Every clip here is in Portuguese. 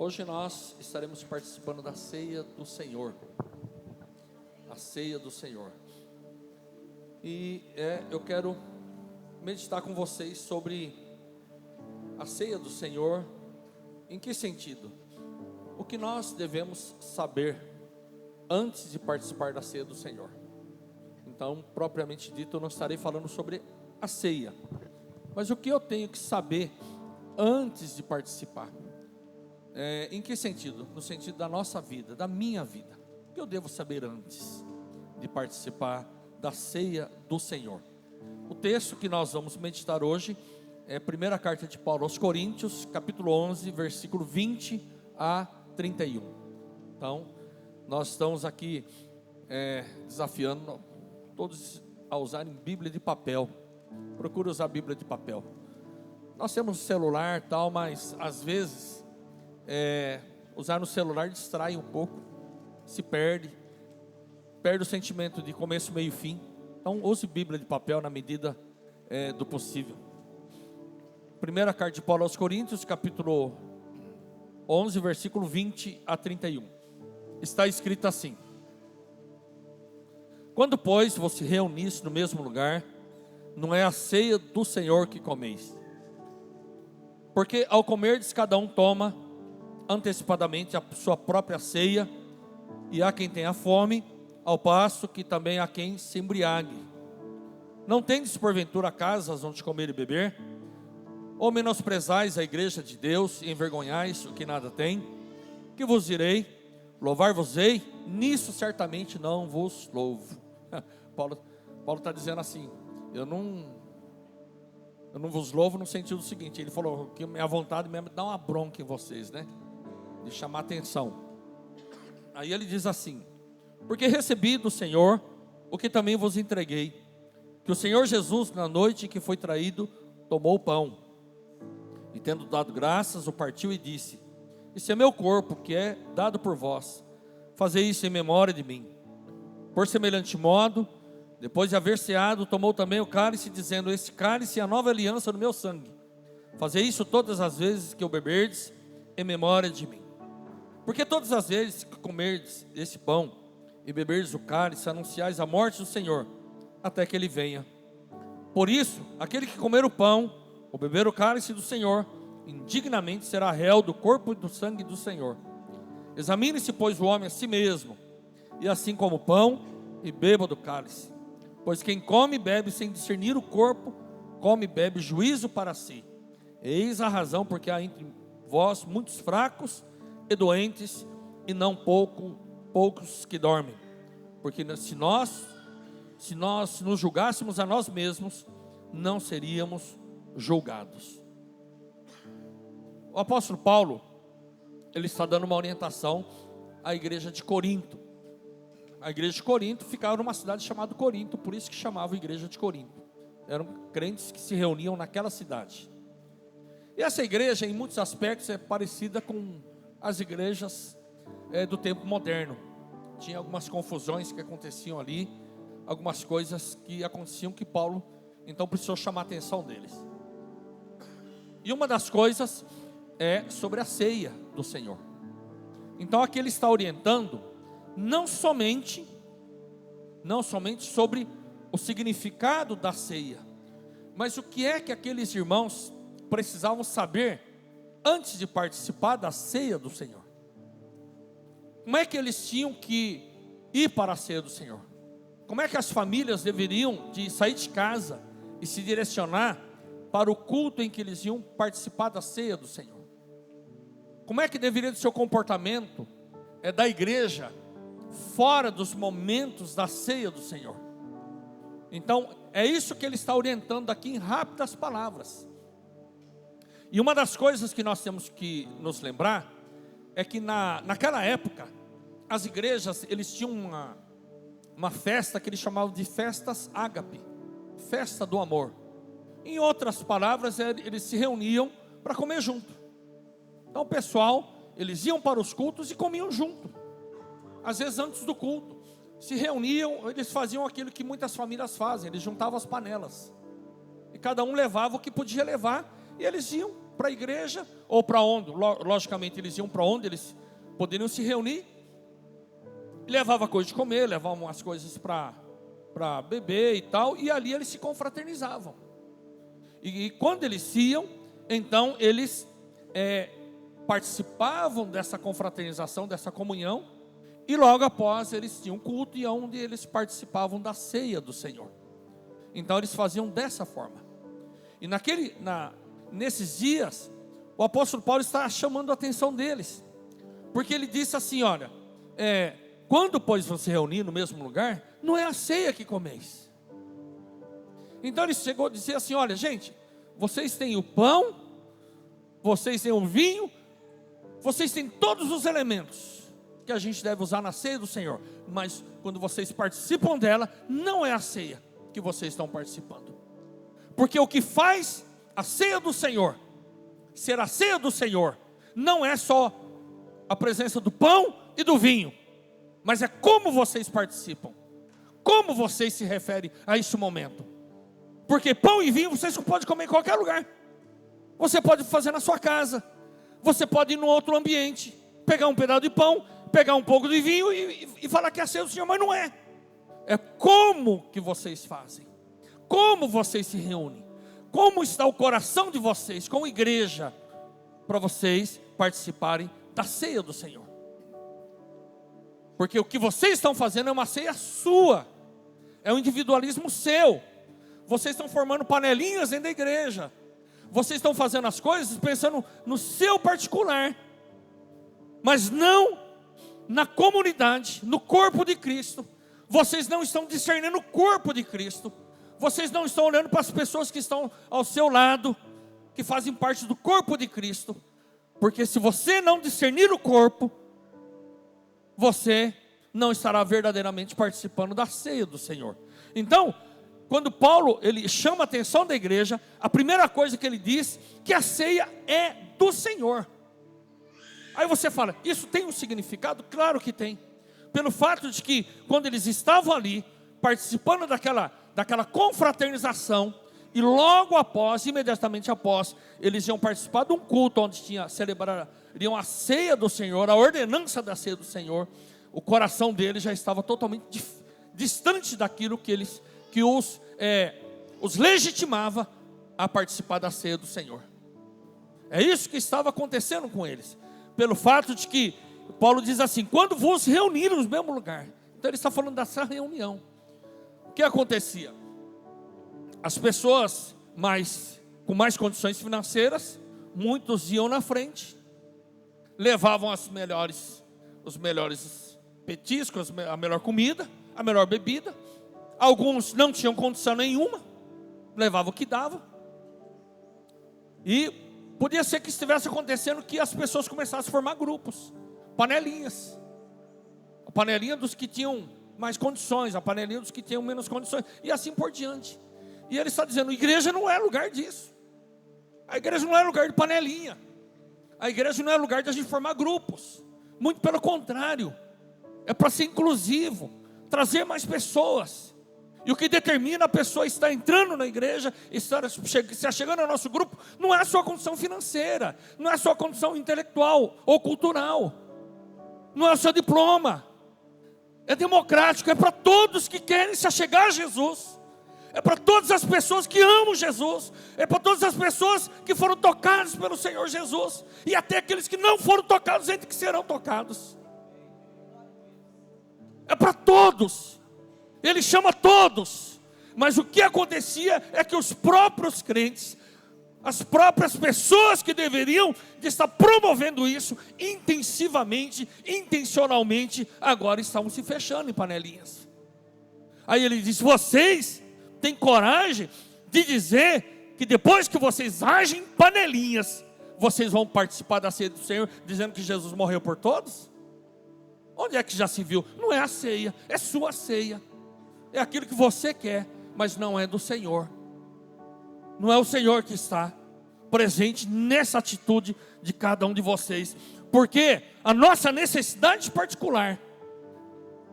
Hoje nós estaremos participando da ceia do Senhor. A ceia do Senhor. E eu quero meditar com vocês sobre a ceia do Senhor. Em que sentido? O que nós devemos saber antes de participar da ceia do Senhor. Então, propriamente dito, eu não estarei falando sobre a ceia, mas o que eu tenho que saber antes de participar. Em que sentido? No sentido da nossa vida, da minha vida. O que eu devo saber antes de participar da ceia do Senhor? O texto que nós vamos meditar hoje é a primeira carta de Paulo aos Coríntios, capítulo 11, versículo 20 a 31. Então, nós estamos aqui desafiando todos a usarem Bíblia de papel. Procure usar Bíblia de papel. Nós temos celular e tal, mas às vezes usar no celular distrai um pouco, se perde o sentimento de começo, meio e fim. Então use Bíblia de papel na medida do possível. Primeira carta de Paulo aos Coríntios, capítulo 11, versículo 20 a 31. Está escrito assim: quando, pois, vos se reunisse no mesmo lugar, não é a ceia do Senhor que comeis. Porque ao comerdes, cada um toma antecipadamente a sua própria ceia, e há quem tenha fome, ao passo que também há quem se embriague. Não tendes porventura casas onde comer e beber? Ou menosprezais a igreja de Deus e envergonhais o que nada tem? Que vos direi? Louvar-vos-ei? Nisso certamente não vos louvo. Paulo está dizendo assim: eu não vos louvo no sentido seguinte. Ele falou que minha vontade mesmo é dar uma bronca em vocês, né? De chamar atenção. Aí ele diz assim: porque recebi do Senhor o que também vos entreguei, que o Senhor Jesus, na noite em que foi traído, tomou o pão, e tendo dado graças, o partiu e disse: isso é meu corpo, que é dado por vós, fazei isso em memória de mim. Por semelhante modo, depois de haver ceado, tomou também o cálice, dizendo: esse cálice é a nova aliança no meu sangue. Fazei isso todas as vezes que o beberdes, em memória de mim. Porque todas as vezes que comerdes esse pão e beberdes o cálice, anunciais a morte do Senhor, até que ele venha. Por isso, aquele que comer o pão ou beber o cálice do Senhor, indignamente será réu do corpo e do sangue do Senhor. Examine-se, pois, o homem a si mesmo, e assim como o pão, e beba do cálice. Pois quem come e bebe sem discernir o corpo, come e bebe juízo para si. Eis a razão porque há entre vós muitos fracos e doentes, e não poucos que dormem. Porque se nós nos julgássemos a nós mesmos, não seríamos julgados. O apóstolo Paulo, ele está dando uma orientação à igreja de Corinto. A igreja de Corinto ficava numa cidade chamada Corinto, por isso que chamava a igreja de Corinto. Eram crentes que se reuniam naquela cidade. E essa igreja, em muitos aspectos, é parecida com as igrejas do tempo moderno. Tinha algumas confusões que aconteciam ali, algumas coisas que aconteciam que Paulo, então, precisou chamar a atenção deles. E uma das coisas é sobre a ceia do Senhor. Então, aqui ele está orientando não somente sobre o significado da ceia, mas o que é que aqueles irmãos precisavam saber antes de participar da ceia do Senhor. Como é que eles tinham que ir para a ceia do Senhor? Como é que as famílias deveriam de sair de casa e se direcionar para o culto em que eles iam participar da ceia do Senhor? Como é que deveria ser o comportamento da igreja fora dos momentos da ceia do Senhor? Então, é isso que ele está orientando aqui em rápidas palavras. E uma das coisas que nós temos que nos lembrar é que naquela época, as igrejas, eles tinham uma festa que eles chamavam de festas ágape, festa do amor. Em outras palavras, eles se reuniam para comer junto. Então o pessoal, eles iam para os cultos e comiam junto. Às vezes antes do culto, se reuniam, eles faziam aquilo que muitas famílias fazem, eles juntavam as panelas. E cada um levava o que podia levar, e eles iam para a igreja, ou para onde, logicamente eles iam para onde eles poderiam se reunir, levava coisa de comer, levavam as coisas para beber e tal, e ali eles se confraternizavam. E quando eles iam, então eles participavam dessa confraternização, dessa comunhão, e logo após eles tinham culto, e onde eles participavam da ceia do Senhor. Então eles faziam dessa forma. E nesses dias, o apóstolo Paulo está chamando a atenção deles, porque ele disse assim: olha, quando pois você reunir no mesmo lugar, não é a ceia que comeis. Então ele chegou a dizer assim: olha gente, vocês têm o pão, vocês têm o vinho, vocês têm todos os elementos que a gente deve usar na ceia do Senhor, mas quando vocês participam dela, não é a ceia que vocês estão participando. Porque o que faz a ceia do Senhor ser a ceia do Senhor não é só a presença do pão e do vinho, mas é como vocês participam, como vocês se referem a esse momento. Porque pão e vinho vocês podem comer em qualquer lugar. Você pode fazer na sua casa, você pode ir num outro ambiente, pegar um pedaço de pão, pegar um pouco de vinho e falar que é a ceia do Senhor, mas não é. É como que vocês fazem, como vocês se reúnem, como está o coração de vocês como igreja, para vocês participarem da ceia do Senhor. Porque o que vocês estão fazendo é uma ceia sua, é um individualismo seu. Vocês estão formando panelinhas dentro da igreja, vocês estão fazendo as coisas pensando no seu particular, mas não na comunidade, no corpo de Cristo. Vocês não estão discernindo o corpo de Cristo, vocês não estão olhando para as pessoas que estão ao seu lado, que fazem parte do corpo de Cristo. Porque se você não discernir o corpo, você não estará verdadeiramente participando da ceia do Senhor. Então, quando Paulo ele chama a atenção da igreja, a primeira coisa que ele diz, que a ceia é do Senhor. Aí você fala, isso tem um significado? Claro que tem. Pelo fato de que quando eles estavam ali, participando daquela confraternização, e logo após, imediatamente após, eles iam participar de um culto onde celebrariam a ceia do Senhor, a ordenança da ceia do Senhor. O coração deles já estava totalmente distante daquilo que os legitimava a participar da ceia do Senhor. É isso que estava acontecendo com eles, pelo fato de que Paulo diz assim, quando vos reuniram no mesmo lugar. Então ele está falando dessa reunião. O que acontecia? As pessoas com mais condições financeiras, muitos iam na frente, levavam os melhores petiscos, a melhor comida, a melhor bebida. Alguns não tinham condição nenhuma, levavam o que dava. E podia ser que estivesse acontecendo que as pessoas começassem a formar grupos, panelinhas. A panelinha dos que tinham mais condições, a panelinha dos que tinham menos condições, e assim por diante. E ele está dizendo, a igreja não é lugar disso. A igreja não é lugar de panelinha. A igreja não é lugar de a gente formar grupos. Muito pelo contrário. É para ser inclusivo, trazer mais pessoas. E o que determina a pessoa estar entrando na igreja, estar chegando ao nosso grupo, não é a sua condição financeira, não é a sua condição intelectual ou cultural, não é o seu diploma. É democrático, é para todos que querem se achegar a Jesus. É para todas as pessoas que amam Jesus. É para todas as pessoas que foram tocadas pelo Senhor Jesus. E até aqueles que não foram tocados, ainda que serão tocados. É para todos. Ele chama todos. Mas o que acontecia é que os próprios crentes, as próprias pessoas que deveriam de estar promovendo isso intensivamente, intencionalmente, agora estavam se fechando em panelinhas. Aí ele diz, vocês têm coragem de dizer que depois que vocês agem em panelinhas, vocês vão participar da ceia do Senhor, dizendo que Jesus morreu por todos? Onde é que já se viu? Não é a ceia, é sua ceia. É aquilo que você quer, mas não é do Senhor. Não é o Senhor que está presente nessa atitude de cada um de vocês. Porque a nossa necessidade particular,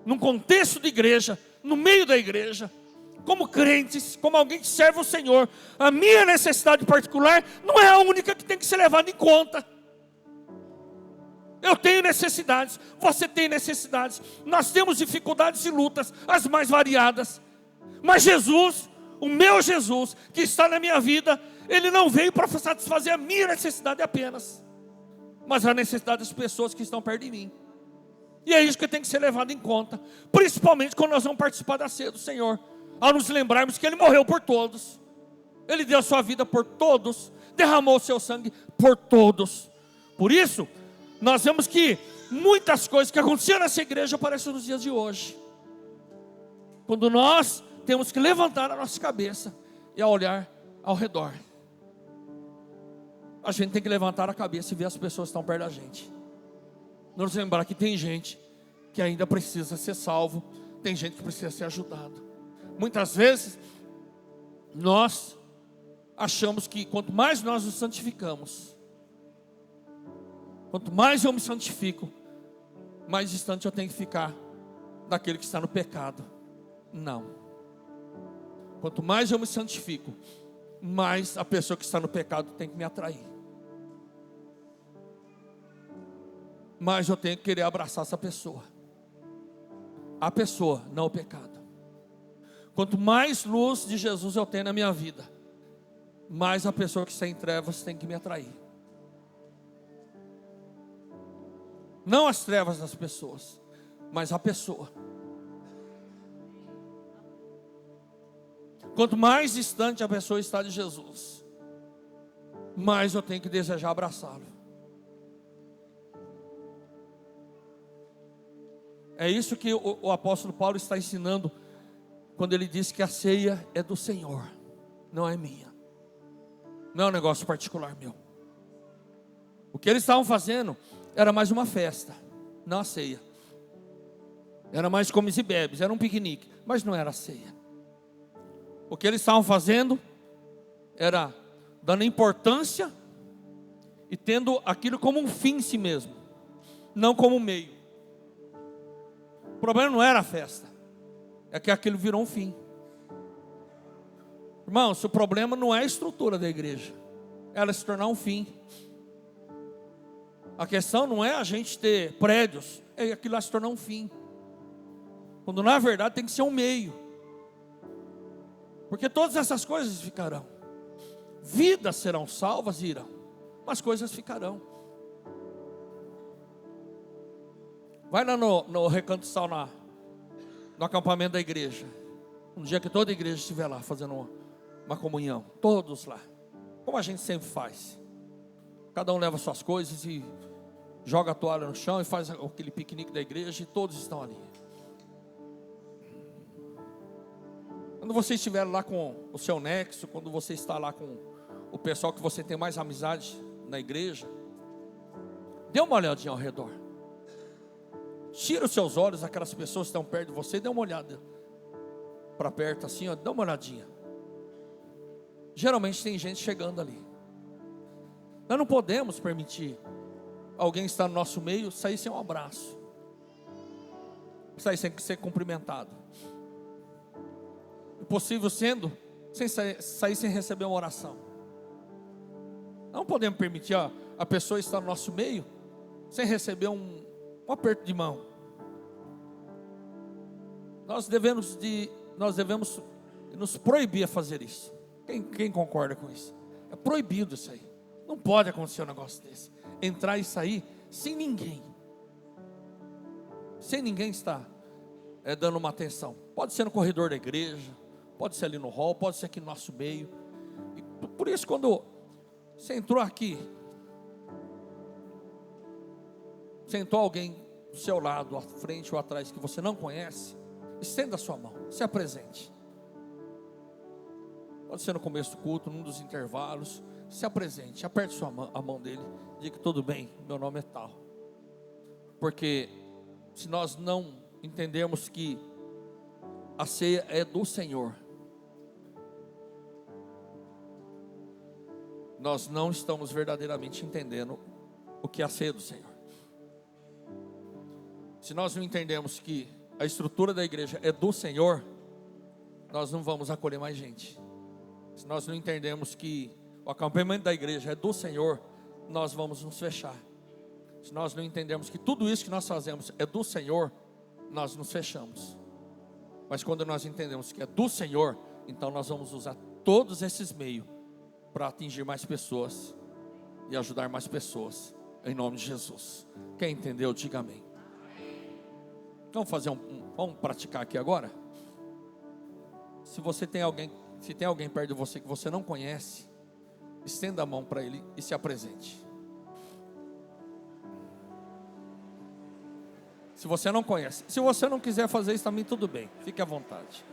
num contexto de igreja, no meio da igreja, como crentes, como alguém que serve o Senhor, a minha necessidade particular não é a única que tem que ser levada em conta. Eu tenho necessidades, você tem necessidades, nós temos dificuldades e lutas, as mais variadas. Mas Jesus, o meu Jesus, que está na minha vida, Ele não veio para satisfazer a minha necessidade apenas, mas a necessidade das pessoas que estão perto de mim. E é isso que tem que ser levado em conta, principalmente quando nós vamos participar da ceia do Senhor, ao nos lembrarmos que Ele morreu por todos, Ele deu a sua vida por todos, derramou o seu sangue por todos. Por isso, nós vemos que muitas coisas que aconteceram nessa igreja aparecem nos dias de hoje, quando nós temos que levantar a nossa cabeça e olhar ao redor. A gente tem que levantar a cabeça e ver as pessoas que estão perto da gente. Nos lembrar que tem gente que ainda precisa ser salvo, tem gente que precisa ser ajudado. Muitas vezes nós achamos que quanto mais nós nos santificamos, quanto mais eu me santifico, mais distante eu tenho que ficar daquele que está no pecado. Não. Quanto mais eu me santifico, mais a pessoa que está no pecado tem que me atrair. Mais eu tenho que querer abraçar essa pessoa. A pessoa, não o pecado. Quanto mais luz de Jesus eu tenho na minha vida, mais a pessoa que está em trevas tem que me atrair. Não as trevas das pessoas, mas a pessoa. Quanto mais distante a pessoa está de Jesus, mais eu tenho que desejar abraçá-lo. É isso que o apóstolo Paulo está ensinando, quando ele diz que a ceia é do Senhor, não é minha, não é um negócio particular meu. O que eles estavam fazendo era mais uma festa, não a ceia. Era mais comes e bebes, era um piquenique, mas não era a ceia. O que eles estavam fazendo era dando importância e tendo aquilo como um fim em si mesmo, não como um meio. O problema não era a festa, é que aquilo virou um fim. Irmãos, o problema não é a estrutura da igreja, ela se tornar um fim. A questão não é a gente ter prédios, é aquilo lá se tornar um fim, quando na verdade tem que ser um meio. Porque todas essas coisas ficarão, vidas serão salvas e irão, mas coisas ficarão. Vai lá no Recanto Sal, no acampamento da igreja, um dia que toda a igreja estiver lá fazendo uma comunhão, todos lá, como a gente sempre faz. Cada um leva suas coisas e joga a toalha no chão e faz aquele piquenique da igreja e todos estão ali. Quando você estiver lá com o seu nexo, quando você está lá com o pessoal que você tem mais amizade na igreja, dê uma olhadinha ao redor. Tira os seus olhos daquelas pessoas que estão perto de você, dê uma olhada para perto assim, ó, dá uma olhadinha. Geralmente tem gente chegando ali. Nós não podemos permitir alguém estar no nosso meio sair sem um abraço, sair sem ser cumprimentado, possível sendo sem sair sem receber uma oração. Não podemos permitir a pessoa estar no nosso meio sem receber um aperto de mão. Nós devemos nos proibir a fazer isso. Quem concorda com isso? É proibido isso aí. Não pode acontecer um negócio desse. Entrar e sair sem ninguém estar dando uma atenção. Pode ser no corredor da igreja, pode ser ali no hall, pode ser aqui no nosso meio. E por isso, quando você entrou aqui, sentou alguém do seu lado, à frente ou atrás, que você não conhece, estenda a sua mão, se apresente. Pode ser no começo do culto, num dos intervalos. Se apresente, aperte a mão dele, diga: tudo bem, meu nome é tal. Porque se nós não entendermos que a ceia é do Senhor, nós não estamos verdadeiramente entendendo o que é a ceia do Senhor. Se nós não entendemos que a estrutura da igreja é do Senhor, nós não vamos acolher mais gente. Se nós não entendermos que o acampamento da igreja é do Senhor, nós vamos nos fechar. Se nós não entendermos que tudo isso que nós fazemos é do Senhor, nós nos fechamos. Mas quando nós entendemos que é do Senhor, então nós vamos usar todos esses meios para atingir mais pessoas e ajudar mais pessoas, em nome de Jesus. Quem entendeu, diga amém. Vamos praticar aqui agora? Se tem alguém perto de você que você não conhece, estenda a mão para ele e se apresente. Se você não conhece, se você não quiser fazer isso também, tudo bem, fique à vontade.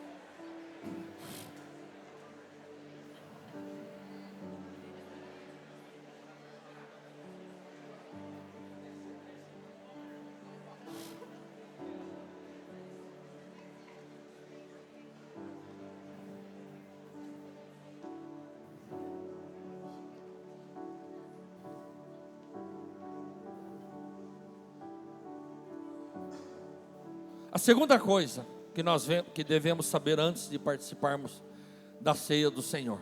A segunda coisa que devemos saber antes de participarmos da ceia do Senhor.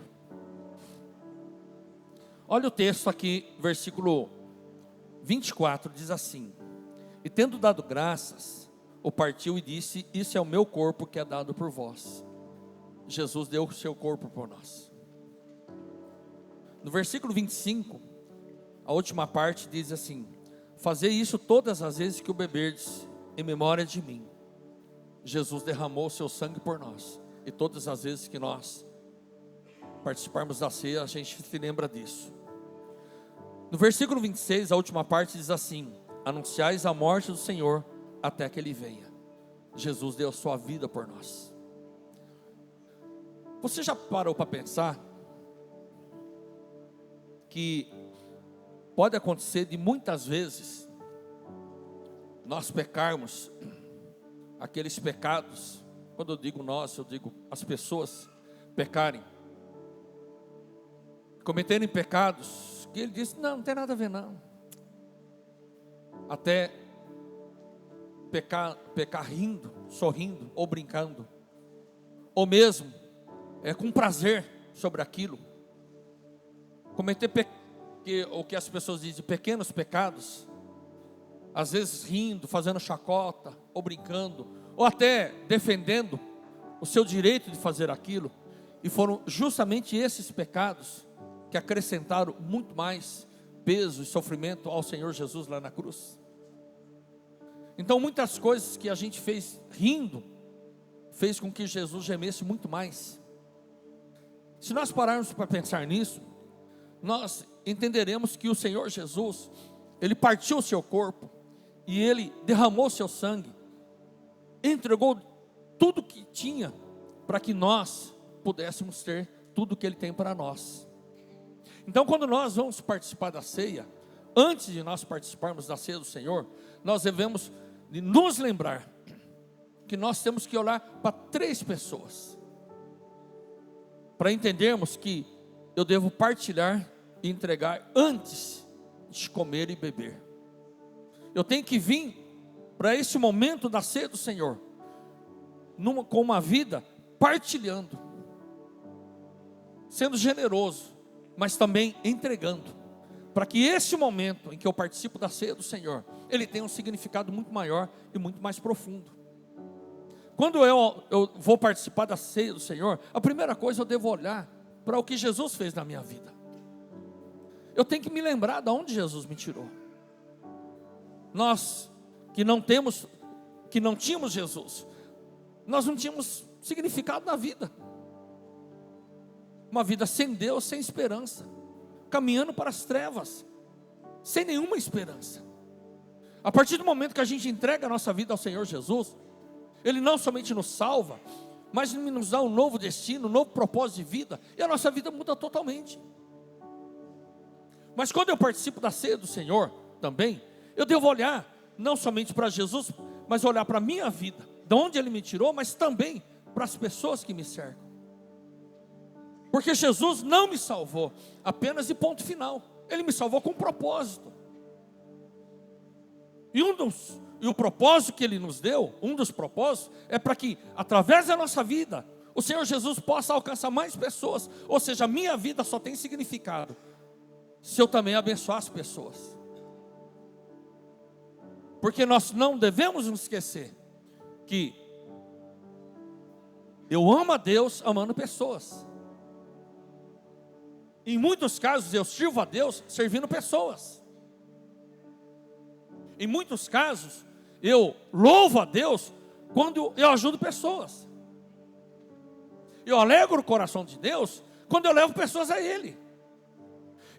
Olha o texto aqui, versículo 24, diz assim: e tendo dado graças, o partiu e disse: isso é o meu corpo que é dado por vós. Jesus deu o seu corpo por nós. No versículo 25, a última parte diz assim: fazei isso todas as vezes que o beberdes, em memória de mim. Jesus derramou o seu sangue por nós, e todas as vezes que nós participarmos da ceia, a gente se lembra disso. No versículo 26, a última parte diz assim: anunciais a morte do Senhor até que Ele venha. Jesus deu a sua vida por nós. Você já parou para pensar que pode acontecer de muitas vezes nós pecarmos aqueles pecados? Quando eu digo nós, eu digo as pessoas pecarem, cometerem pecados que ele disse: não tem nada a ver não. Até pecar rindo, sorrindo ou brincando, ou mesmo com prazer sobre aquilo. Cometer o que as pessoas dizem, pequenos pecados, às vezes rindo, fazendo chacota, ou brincando, ou até defendendo o seu direito de fazer aquilo. E foram justamente esses pecados que acrescentaram muito mais peso e sofrimento ao Senhor Jesus lá na cruz. Então muitas coisas que a gente fez rindo, fez com que Jesus gemesse muito mais. Se nós pararmos para pensar nisso, nós entenderemos que o Senhor Jesus, Ele partiu o seu corpo, e Ele derramou o seu sangue, entregou tudo que tinha, para que nós pudéssemos ter tudo que Ele tem para nós. Então quando nós vamos participar da ceia, antes de nós participarmos da ceia do Senhor, nós devemos nos lembrar que nós temos que olhar para 3 pessoas, para entendermos que eu devo partilhar e entregar antes de comer e beber. Eu tenho que vir para esse momento da ceia do Senhor com uma vida partilhando, sendo generoso, mas também entregando, para que esse momento em que eu participo da ceia do Senhor, ele tenha um significado muito maior e muito mais profundo. Quando eu vou participar da ceia do Senhor, a primeira coisa eu devo olhar para o que Jesus fez na minha vida. Eu tenho que me lembrar de onde Jesus me tirou. Nós que não tínhamos Jesus, nós não tínhamos significado na vida. Uma vida sem Deus, sem esperança, caminhando para as trevas, sem nenhuma esperança. A partir do momento que a gente entrega a nossa vida ao Senhor Jesus, Ele não somente nos salva, mas Ele nos dá um novo destino, um novo propósito de vida, e a nossa vida muda totalmente. Mas quando eu participo da ceia do Senhor também, eu devo olhar não somente para Jesus, mas olhar para a minha vida, de onde Ele me tirou, mas também para as pessoas que me cercam. Porque Jesus não me salvou apenas de ponto final, Ele me salvou com um propósito. E o propósito que Ele nos deu, um dos propósitos, é para que através da nossa vida, o Senhor Jesus possa alcançar mais pessoas. Ou seja, a minha vida só tem significado se eu também abençoar as pessoas. Porque nós não devemos nos esquecer que eu amo a Deus amando pessoas. Em muitos casos eu sirvo a Deus servindo pessoas. Em muitos casos eu louvo a Deus quando eu ajudo pessoas. Eu alegro o coração de Deus quando eu levo pessoas a Ele.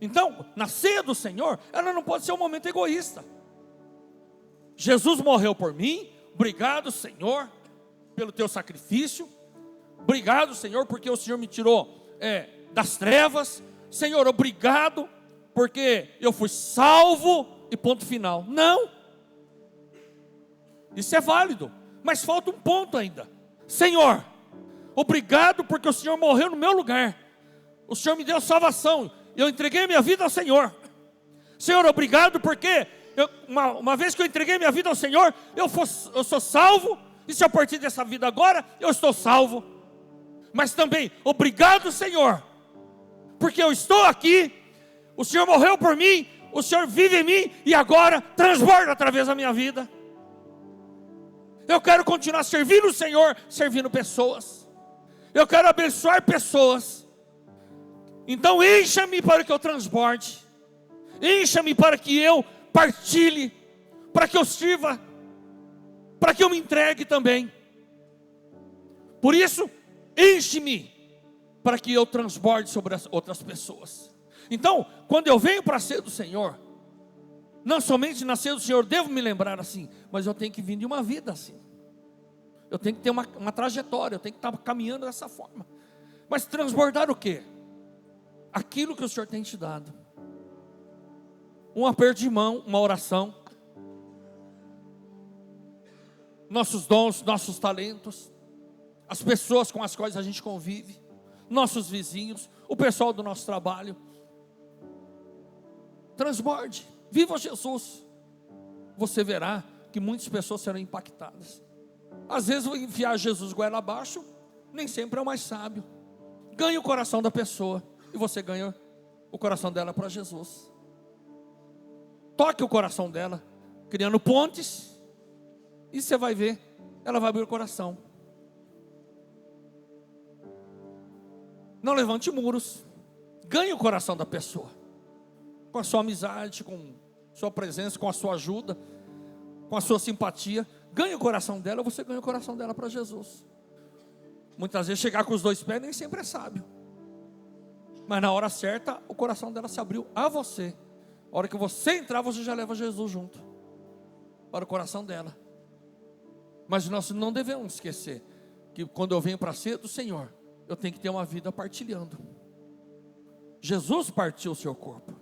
Então, na ceia do Senhor, ela não pode ser um momento egoísta. Jesus morreu por mim, obrigado, Senhor, pelo teu sacrifício. Obrigado, Senhor, porque o Senhor me tirou das trevas. Senhor, obrigado, porque eu fui salvo e ponto final. Não, isso é válido, mas falta um ponto ainda. Senhor, obrigado porque o Senhor morreu no meu lugar. O Senhor me deu salvação. Eu entreguei minha vida ao Senhor. Senhor, obrigado porque uma vez que eu entreguei minha vida ao Senhor, eu sou salvo. E se a partir dessa vida agora, eu estou salvo. Mas também, obrigado, Senhor, porque eu estou aqui. O Senhor morreu por mim. O Senhor vive em mim e agora transborda através da minha vida. Eu quero continuar servindo o Senhor, servindo pessoas. Eu quero abençoar pessoas. Então encha-me para que eu transborde. Encha-me para que eu partilhe, para que eu sirva, para que eu me entregue também. Por isso, enche-me para que eu transborde sobre as outras pessoas. Então, quando eu venho para a ceia do Senhor, não somente na ceia do Senhor devo me lembrar assim, mas eu tenho que vir de uma vida assim. Eu tenho que ter uma trajetória, eu tenho que estar caminhando dessa forma. Mas transbordar o quê? Aquilo que o Senhor tem te dado. Um aperto de mão, uma oração. Nossos dons, nossos talentos. As pessoas com as quais a gente convive. Nossos vizinhos, o pessoal do nosso trabalho. Transborde, viva Jesus. Você verá que muitas pessoas serão impactadas. Às vezes enfiar Jesus goela abaixo nem sempre é o mais sábio. Ganhe o coração da pessoa e você ganha o coração dela para Jesus. Toque o coração dela, criando pontes, e você vai ver, ela vai abrir o coração. Não levante muros. Ganhe o coração da pessoa, com a sua amizade, com sua presença, com a sua ajuda, com a sua simpatia. Ganhe o coração dela, você ganha o coração dela para Jesus. Muitas vezes chegar com os dois pés nem sempre é sábio, mas na hora certa o coração dela se abriu a você. A hora que você entrar, você já leva Jesus junto para o coração dela. Mas nós não devemos esquecer que quando eu venho para a ceia do Senhor, eu tenho que ter uma vida partilhando. Jesus partiu o seu corpo.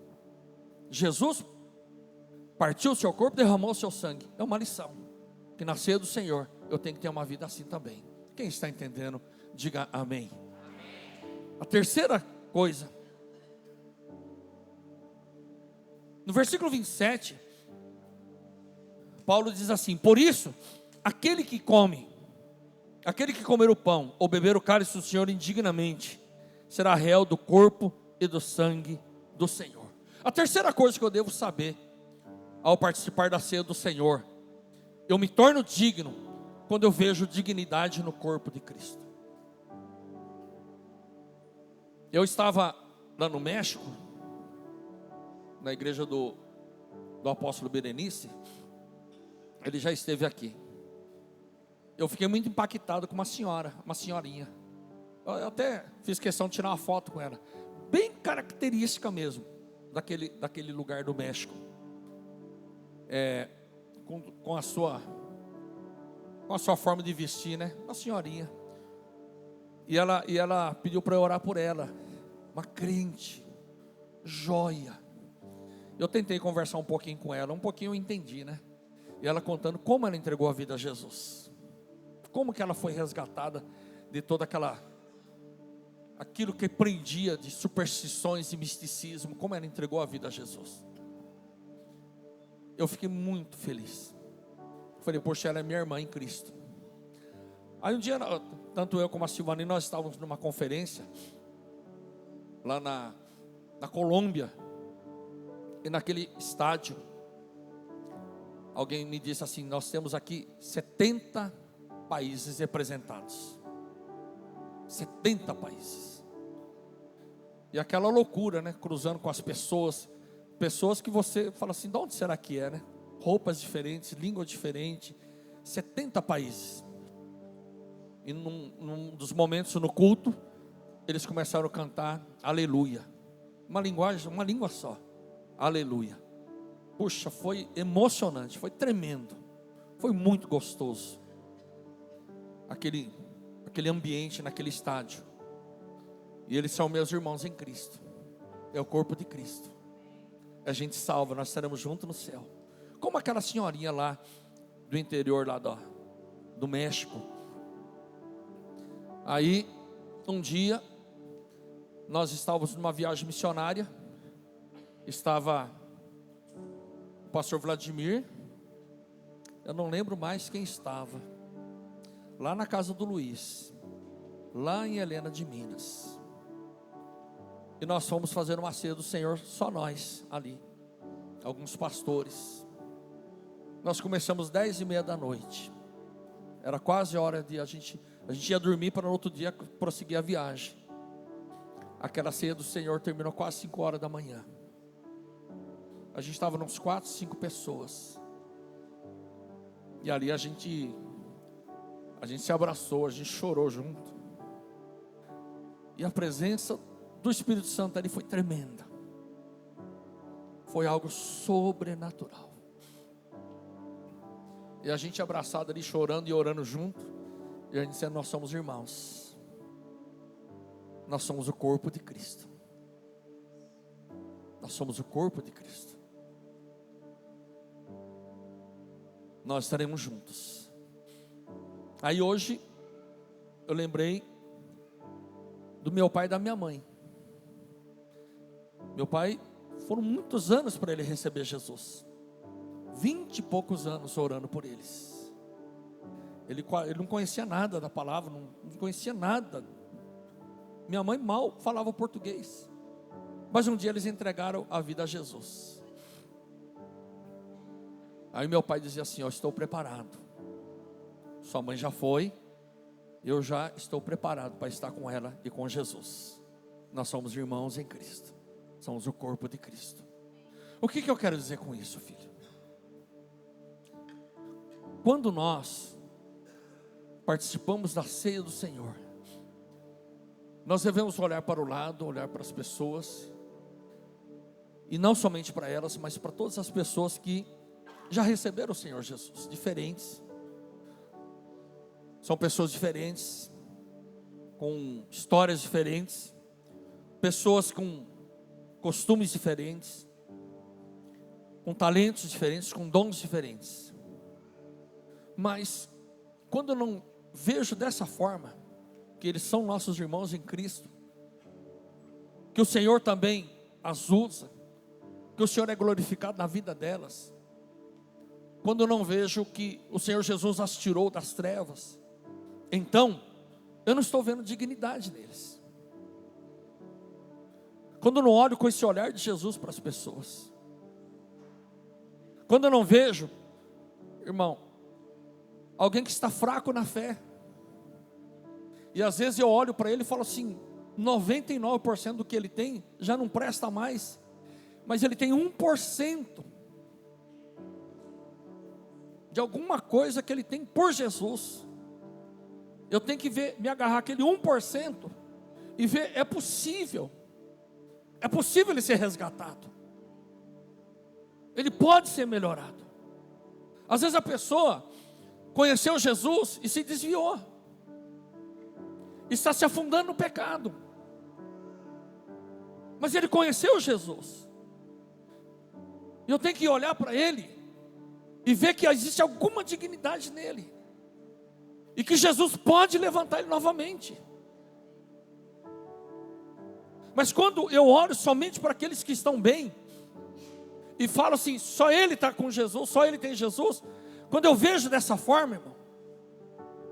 Jesus partiu o seu corpo, derramou o seu sangue. É uma lição, que na ceia do Senhor eu tenho que ter uma vida assim também. Quem está entendendo, diga amém. A terceira coisa, no versículo 27, Paulo diz assim: por isso, aquele que comer o pão ou beber o cálice do Senhor indignamente, será réu do corpo e do sangue do Senhor. A terceira coisa que eu devo saber ao participar da ceia do Senhor, eu me torno digno quando eu vejo dignidade no corpo de Cristo. Eu estava lá no México, na igreja do apóstolo Berenice. Ele já esteve aqui. Eu fiquei muito impactado com uma senhorinha. Eu até fiz questão de tirar uma foto com ela, bem característica mesmo daquele lugar do México. Com a sua forma de vestir, né? Uma senhorinha. E ela pediu para eu orar por ela. Uma crente, joia. Eu tentei conversar um pouquinho com ela, um pouquinho eu entendi, né? E ela contando como ela entregou a vida a Jesus. Como que ela foi resgatada de toda aquilo que prendia de superstições e misticismo. Como ela entregou a vida a Jesus. Eu fiquei muito feliz. Falei, poxa, ela é minha irmã em Cristo. Aí um dia, tanto eu como a Silvani, nós estávamos numa conferência lá na Colômbia. E naquele estádio, alguém me disse assim: nós temos aqui 70 países representados. 70 países. E aquela loucura, né? Cruzando com as pessoas. Pessoas que você fala assim: de onde será que é, né? Roupas diferentes, língua diferente. 70 países. E num dos momentos no culto, eles começaram a cantar aleluia. Uma linguagem, uma língua só. Aleluia. Puxa, foi emocionante, foi tremendo. Foi muito gostoso. Aquele ambiente naquele estádio. E eles são meus irmãos em Cristo. É o corpo de Cristo. A gente salva, nós estaremos juntos no céu. Como aquela senhorinha lá do interior lá do México. Aí, um dia, nós estávamos numa viagem missionária. Estava o pastor Vladimir, eu não lembro mais quem estava, lá na casa do Luiz, lá em Helena de Minas. E nós fomos fazer uma ceia do Senhor, só nós ali, alguns pastores. Nós começamos 10:30 da noite. Era quase hora de a gente ia dormir para no outro dia prosseguir a viagem. Aquela ceia do Senhor terminou quase 5 horas da manhã. A gente estava uns 4, 5 pessoas. E ali a gente se abraçou, a gente chorou junto. E a presença do Espírito Santo ali foi tremenda. Foi algo sobrenatural. E a gente abraçado ali, chorando e orando junto. E a gente dizendo: nós somos irmãos. Nós somos o corpo de Cristo. Nós somos o corpo de Cristo. Nós estaremos juntos. Aí hoje, eu lembrei do meu pai e da minha mãe. Meu pai, foram muitos anos para ele receber Jesus. 20 e poucos anos orando por eles. Ele não conhecia nada da palavra, não conhecia nada. Minha mãe mal falava português. Mas um dia eles entregaram a vida a Jesus. Aí meu pai dizia assim: eu estou preparado. Sua mãe já foi, eu já estou preparado para estar com ela e com Jesus. Nós somos irmãos em Cristo. Somos o corpo de Cristo. O que eu quero dizer com isso, filho? Quando nós participamos da ceia do Senhor, nós devemos olhar para o lado, olhar para as pessoas, e não somente para elas, mas para todas as pessoas que já receberam o Senhor Jesus, diferentes. São pessoas diferentes, com histórias diferentes, pessoas com costumes diferentes, com talentos diferentes, com dons diferentes. Mas quando eu não vejo dessa forma, que eles são nossos irmãos em Cristo, que o Senhor também as usa, que o Senhor é glorificado na vida delas, quando eu não vejo que o Senhor Jesus as tirou das trevas, então eu não estou vendo dignidade neles. Quando eu não olho com esse olhar de Jesus para as pessoas, quando eu não vejo, irmão, alguém que está fraco na fé, e às vezes eu olho para ele e falo assim: 99% do que ele tem já não presta mais, mas ele tem 1% de alguma coisa que ele tem por Jesus. Eu tenho que ver, me agarrar aquele 1% e ver, é possível ele ser resgatado, ele pode ser melhorado. Às vezes a pessoa conheceu Jesus e se desviou, está se afundando no pecado, mas ele conheceu Jesus, e eu tenho que olhar para ele e ver que existe alguma dignidade nele, e que Jesus pode levantar ele novamente. Mas quando eu olho somente para aqueles que estão bem, e falo assim: só ele está com Jesus, só ele tem Jesus. Quando eu vejo dessa forma, irmão,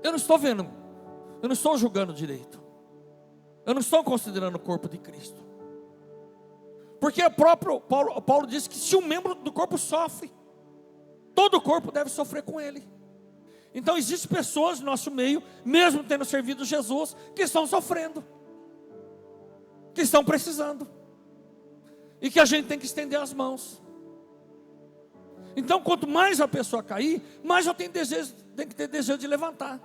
eu não estou vendo Eu não estou julgando direito. Eu não estou considerando o corpo de Cristo. Porque o próprio Paulo diz que se um membro do corpo sofre, todo o corpo deve sofrer com ele. Então existem pessoas no nosso meio, mesmo tendo servido Jesus, que estão sofrendo, que estão precisando, e que a gente tem que estender as mãos. Então quanto mais a pessoa cair, mais eu tenho que ter desejo de levantar.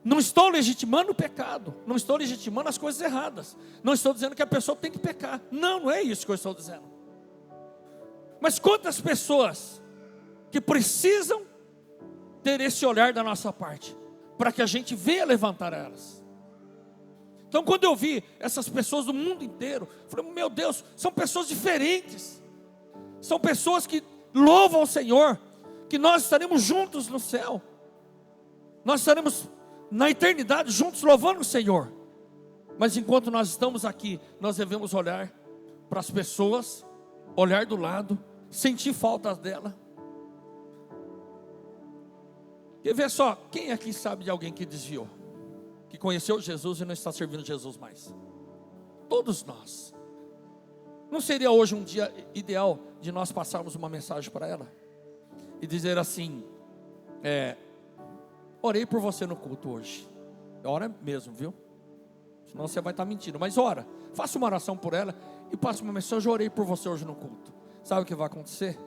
Não estou legitimando o pecado, não estou legitimando as coisas erradas, não estou dizendo que a pessoa tem que pecar. Não, não é isso que eu estou dizendo. Mas quantas pessoas que precisam ter esse olhar da nossa parte, para que a gente venha levantar elas. Então quando eu vi essas pessoas do mundo inteiro, eu falei, meu Deus, são pessoas diferentes, são pessoas que louvam o Senhor, que nós estaremos juntos no céu, nós estaremos na eternidade juntos louvando o Senhor. Mas enquanto nós estamos aqui, nós devemos olhar para as pessoas, olhar do lado, sentir falta dela. Quer ver só, quem aqui sabe de alguém que desviou, que conheceu Jesus e não está servindo Jesus mais? Todos nós. Não seria hoje um dia ideal de nós passarmos uma mensagem para ela e dizer assim, orei por você no culto hoje. Ora mesmo, viu? Senão você vai estar mentindo. Mas ora, faça uma oração por ela e passe uma mensagem, eu orei por você hoje no culto. Sabe o que vai acontecer?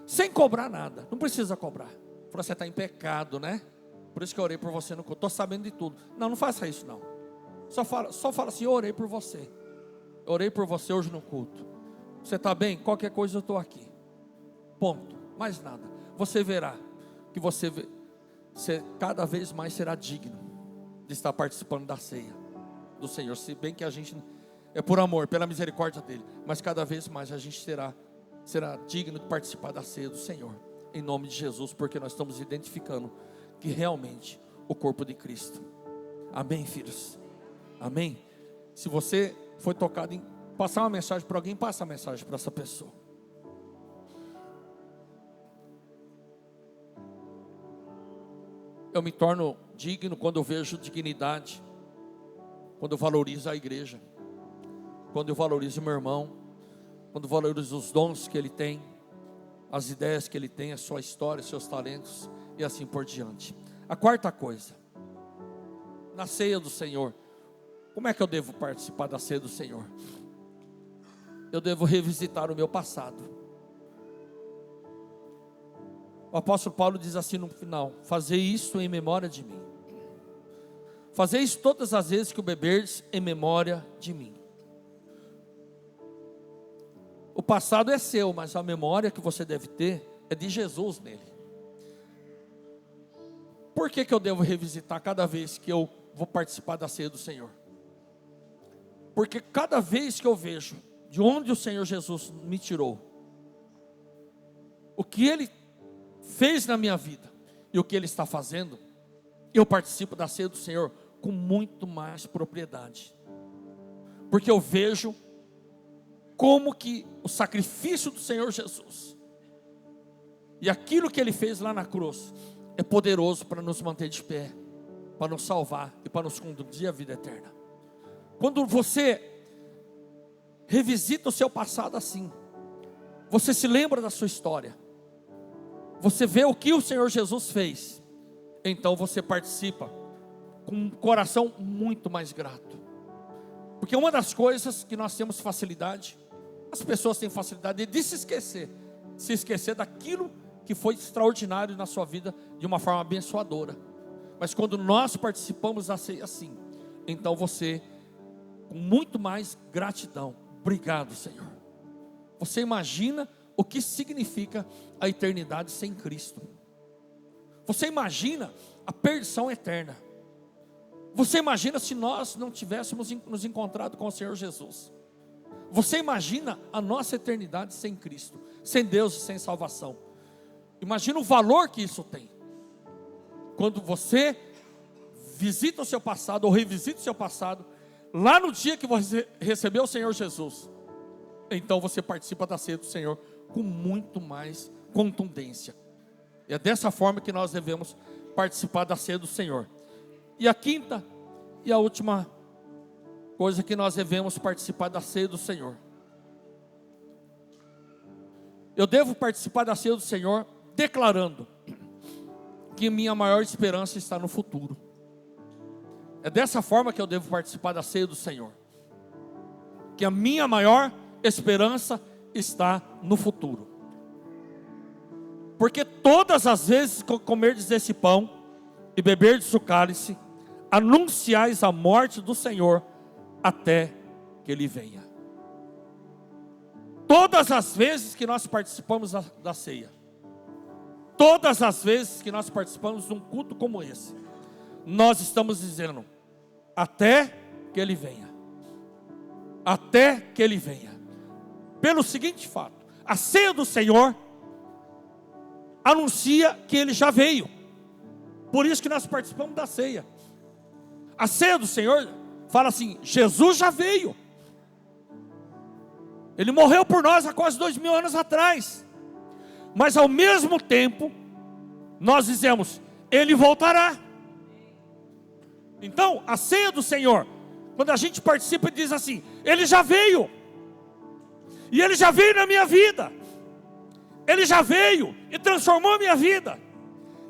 Sem cobrar nada, não precisa cobrar. Você está em pecado, né? Por isso que eu orei por você no culto. Estou sabendo de tudo. Não, não faça isso não. Só fala assim, eu orei por você. Eu orei por você hoje no culto. Você está bem? Qualquer coisa eu estou aqui. Ponto. Mais nada. Você verá que você cada vez mais será digno de estar participando da ceia do Senhor. Se bem que a gente é por amor, pela misericórdia dele. Mas cada vez mais a gente será digno de participar da ceia do Senhor. Em nome de Jesus, porque nós estamos identificando que realmente o corpo de Cristo. Amém, filhos? Amém? Se você foi tocado em passar uma mensagem para alguém, passa a mensagem para essa pessoa. Eu me torno digno quando eu vejo dignidade, quando eu valorizo a igreja, quando eu valorizo o meu irmão, quando eu valorizo os dons que ele tem, as ideias que ele tem, a sua história, os seus talentos e assim por diante. A quarta coisa, na ceia do Senhor, como é que eu devo participar da ceia do Senhor? Eu devo revisitar o meu passado. O apóstolo Paulo diz assim no final, fazei isso em memória de mim. Fazei isso todas as vezes que o beberdes em memória de mim. O passado é seu, mas a memória que você deve ter é de Jesus nele. Por que eu devo revisitar cada vez que eu vou participar da ceia do Senhor? Porque cada vez que eu vejo de onde o Senhor Jesus me tirou, o que Ele fez na minha vida e o que Ele está fazendo, eu participo da ceia do Senhor com muito mais propriedade. Porque eu vejo como que o sacrifício do Senhor Jesus e aquilo que Ele fez lá na cruz é poderoso para nos manter de pé, para nos salvar e para nos conduzir à vida eterna. Quando você revisita o seu passado assim, você se lembra da sua história, você vê o que o Senhor Jesus fez, então você participa com um coração muito mais grato. Porque uma das coisas que nós temos facilidade, as pessoas têm facilidade de se esquecer daquilo que foi extraordinário na sua vida de uma forma abençoadora. Mas quando nós participamos da ceia assim, então você, com muito mais gratidão, obrigado, Senhor. Você imagina o que significa a eternidade sem Cristo. Você imagina a perdição eterna. Você imagina se nós não tivéssemos nos encontrado com o Senhor Jesus. Você imagina a nossa eternidade sem Cristo, sem Deus e sem salvação. Imagina o valor que isso tem. Quando você visita o seu passado ou revisita o seu passado, lá no dia que você recebeu o Senhor Jesus, então você participa da ceia do Senhor com muito mais contundência. E é dessa forma que nós devemos participar da ceia do Senhor. E a quinta e a última coisa que nós devemos participar da ceia do Senhor. Eu devo participar da ceia do Senhor declarando que minha maior esperança está no futuro. É dessa forma que eu devo participar da ceia do Senhor. Que a minha maior esperança está no futuro. Porque todas as vezes que comerdes desse pão e beberdes o cálice, anunciais a morte do Senhor até que Ele venha. Todas as vezes que nós participamos da ceia, todas as vezes que nós participamos de um culto como esse, nós estamos dizendo, até que Ele venha. Até que Ele venha. Pelo seguinte fato, a ceia do Senhor anuncia que Ele já veio. Por isso que nós participamos da ceia. A ceia do Senhor fala assim, Jesus já veio. Ele morreu por nós há quase 2000 anos atrás. Mas ao mesmo tempo, nós dizemos, Ele voltará. Então, a ceia do Senhor, quando a gente participa e diz assim, Ele já veio. E Ele já veio na minha vida. Ele já veio e transformou a minha vida.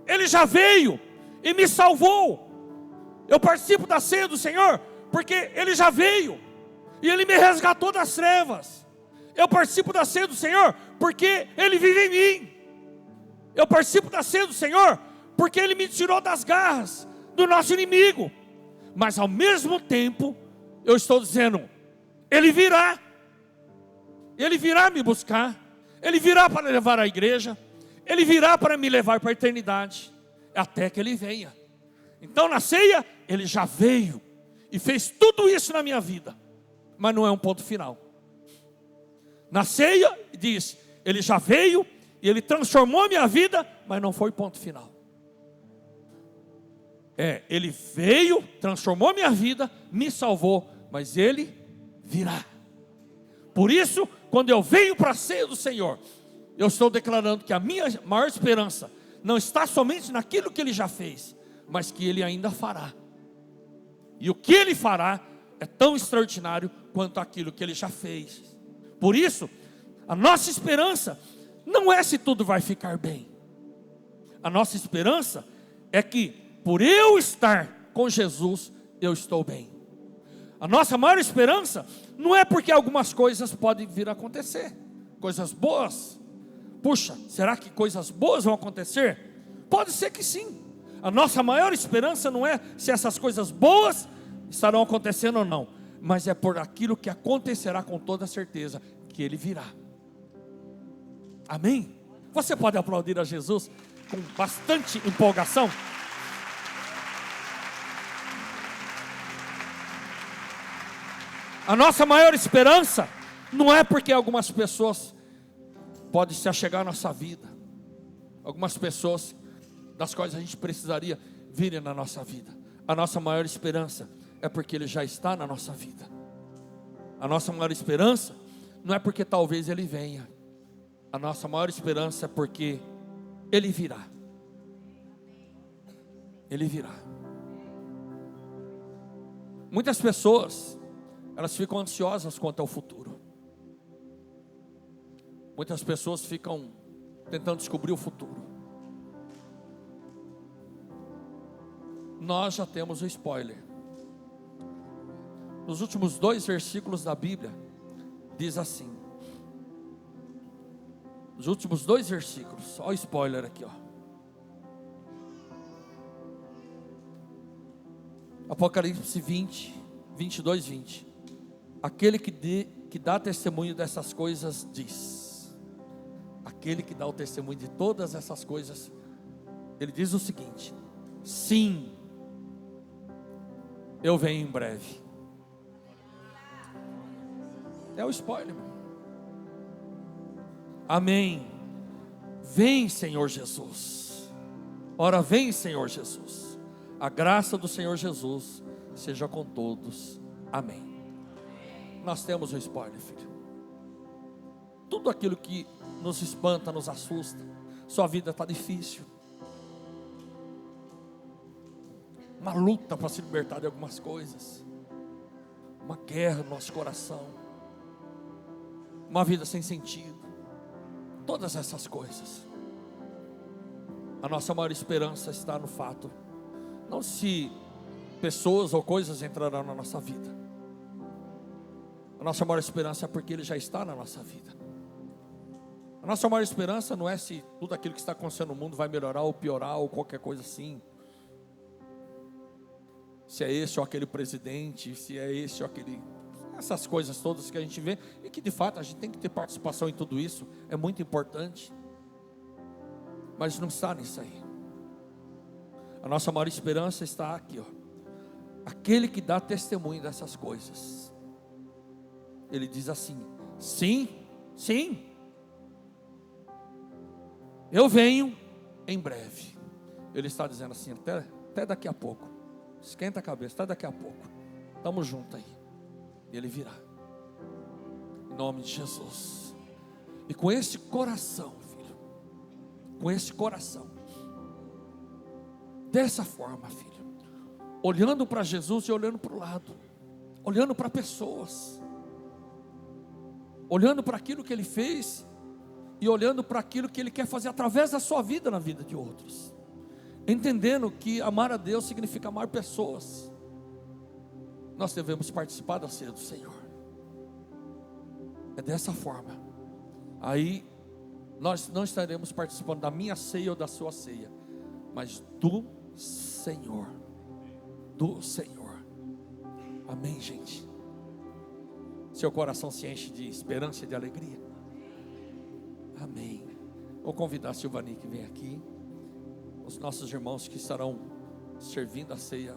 Ele já veio e me salvou. Eu participo da ceia do Senhor porque Ele já veio e Ele me resgatou das trevas. Eu participo da ceia do Senhor porque Ele vive em mim. Eu participo da ceia do Senhor porque Ele me tirou das garras do nosso inimigo. Mas ao mesmo tempo, eu estou dizendo, Ele virá. Ele virá me buscar. Ele virá para levar a igreja. Ele virá para me levar para a eternidade. Até que Ele venha. Então na ceia, Ele já veio e fez tudo isso na minha vida. Mas não é um ponto final. Na ceia, diz, Ele já veio e Ele transformou a minha vida, mas não foi ponto final. Ele veio, transformou a minha vida, me salvou, mas Ele virá. Por isso, quando eu venho para a ceia do Senhor, eu estou declarando que a minha maior esperança não está somente naquilo que Ele já fez, mas que Ele ainda fará. E o que Ele fará é tão extraordinário quanto aquilo que Ele já fez. Por isso, a nossa esperança não é se tudo vai ficar bem. A nossa esperança é que, por eu estar com Jesus, eu estou bem. A nossa maior esperança não é porque algumas coisas podem vir a acontecer. Coisas boas. Puxa, será que coisas boas vão acontecer? Pode ser que sim. A nossa maior esperança não é se essas coisas boas estarão acontecendo ou não, mas é por aquilo que acontecerá com toda certeza, que Ele virá. Amém? Você pode aplaudir a Jesus com bastante empolgação? A nossa maior esperança não é porque algumas pessoas podem se achegar à nossa vida, algumas pessoas das quais a gente precisaria virem na nossa vida. A nossa maior esperança é porque Ele já está na nossa vida. A nossa maior esperança não é porque talvez Ele venha. A nossa maior esperança é porque Ele virá. Ele virá. Muitas pessoas, elas ficam ansiosas quanto ao futuro. Muitas pessoas ficam tentando descobrir o futuro. Nós já temos o spoiler. Nos últimos 2 versículos da Bíblia, diz assim. Os últimos 2 versículos, olha o spoiler aqui, ó. Apocalipse 20, 22, 20. Aquele que dá testemunho dessas coisas diz. Aquele que dá o testemunho de todas essas coisas, ele diz o seguinte: sim, eu venho em breve. É o spoiler. Amém. Vem, Senhor Jesus. Ora, vem, Senhor Jesus. A graça do Senhor Jesus seja com todos. Amém. Nós temos um spoiler, filho. Tudo aquilo que nos espanta, nos assusta. Sua vida está difícil. uma luta para se libertar de algumas coisas, uma guerra no nosso coração, uma vida sem sentido, todas essas coisas. A nossa maior esperança está no fato, não se pessoas ou coisas entrarão na nossa vida. A nossa maior esperança é porque Ele já está na nossa vida. A nossa maior esperança não é se tudo aquilo que está acontecendo no mundo vai melhorar ou piorar ou qualquer coisa assim. Se é esse ou aquele presidente, se é esse ou aquele... Essas coisas todas que a gente vê, e que de fato a gente tem que ter participação em tudo isso, é muito importante. Mas não está nisso aí. A nossa maior esperança está aqui, ó. Aquele que dá testemunho dessas coisas. Ele diz assim: sim, sim, eu venho em breve. Ele está dizendo assim, até daqui a pouco. Esquenta a cabeça, até daqui a pouco. Estamos juntos aí. E Ele virá. Em nome de Jesus. E com esse coração, filho, com esse coração, dessa forma, filho, olhando para Jesus e olhando para o lado, olhando para pessoas, olhando para aquilo que Ele fez e olhando para aquilo que Ele quer fazer através da sua vida na vida de outros, entendendo que amar a Deus significa amar pessoas. Nós devemos participar da ceia do Senhor. É dessa forma. Aí nós não estaremos participando da minha ceia ou da sua ceia, mas do Senhor. Do Senhor. Amém, gente? Seu coração se enche de esperança e de alegria? Amém. Vou convidar a Silvani que vem aqui. Os nossos irmãos que estarão servindo a ceia